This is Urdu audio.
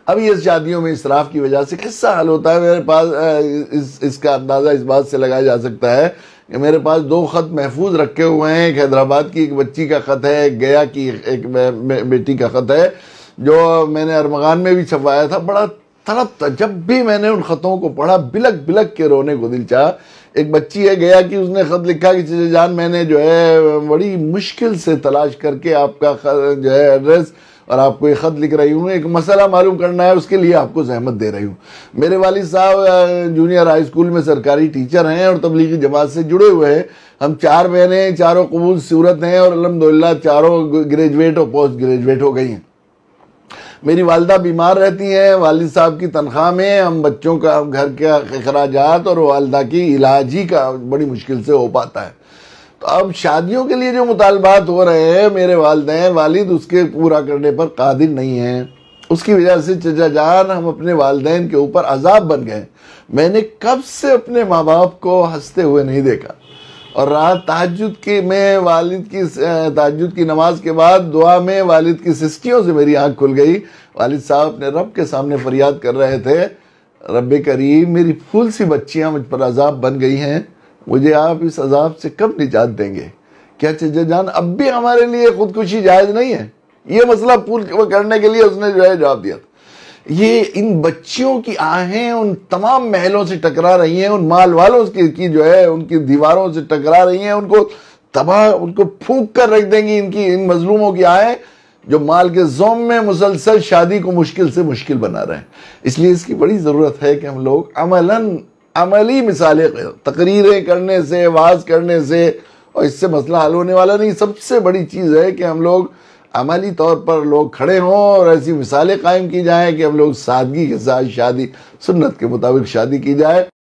اب یہ شادیوں میں اسراف کی وجہ سے قصہ حل ہوتا ہے. میرے پاس اس کا اندازہ اس بات سے لگایا جا سکتا ہے کہ میرے پاس 2 خط محفوظ رکھے ہوئے ہیں. ایک حیدرآباد کی ایک بچی کا خط ہے, ایک گیا کی ایک بیٹی کا خط ہے, جو میں نے ارمغان میں بھی چھپوایا تھا. بڑا تڑپ تھا جب بھی میں نے ان خطوں کو پڑھا, بلک بلک کے رونے کو دل چاہا. ایک بچی ہے گیا کی, اس نے خط لکھا کہ چچا جان میں نے جو ہے بڑی مشکل سے تلاش کر کے آپ کا جو ہے ایڈریس اور آپ کو یہ خط لکھ رہی ہوں, ایک مسئلہ معلوم کرنا ہے, اس کے لیے آپ کو زحمت دے رہی ہوں. میرے والد صاحب جونیئر ہائی اسکول میں سرکاری ٹیچر ہیں اور تبلیغی جماعت سے جڑے ہوئے ہیں. ہم 4 بہنیں, چاروں قبول صورت ہیں اور الحمدللہ چاروں گریجویٹ اور پوسٹ گریجویٹ ہو گئی ہیں. میری والدہ بیمار رہتی ہیں, والد صاحب کی تنخواہ میں ہم بچوں کا گھر کے اخراجات اور والدہ کی علاج ہی کا بڑی مشکل سے ہو پاتا ہے. تو اب شادیوں کے لیے جو مطالبات ہو رہے ہیں, میرے والد اس کے پورا کرنے پر قادر نہیں ہیں. اس کی وجہ سے چچا جان ہم اپنے والدین کے اوپر عذاب بن گئے. میں نے کب سے اپنے ماں باپ کو ہنستے ہوئے نہیں دیکھا, اور رات تہجد کی میں والد کی تہجد کی نماز کے بعد دعا میں والد کی سسکیوں سے میری آنکھ کھل گئی. والد صاحب اپنے رب کے سامنے فریاد کر رہے تھے, رب کریم میری پھول سی بچیاں مجھ پر عذاب بن گئی ہیں, مجھے آپ اس عذاب سے کب نجات دیں گے؟ کیا چچا جان اب بھی ہمارے لیے خودکشی جائز نہیں ہے؟ یہ مسئلہ پورا کرنے کے لیے اس نے جو ہے جواب دیا تھا. یہ ان بچیوں کی آہیں ان تمام محلوں سے ٹکرا رہی ہیں, ان مال والوں کی جو ہے ان کی دیواروں سے ٹکرا رہی ہیں, ان کو تباہ, ان کو پھونک کر رکھ دیں گی. ان مظلوموں کی آہیں جو مال کے زوم میں مسلسل شادی کو مشکل سے مشکل بنا رہے ہیں. اس لیے اس کی بڑی ضرورت ہے کہ ہم لوگ عملی مثالیں, تقریریں کرنے سے, واعظ کرنے سے اور اس سے مسئلہ حل ہونے والا نہیں. سب سے بڑی چیز ہے کہ ہم لوگ عملی طور پر لوگ کھڑے ہوں اور ایسی مثالیں قائم کی جائیں کہ ہم لوگ سادگی کے ساتھ شادی, سنت کے مطابق شادی کی جائے.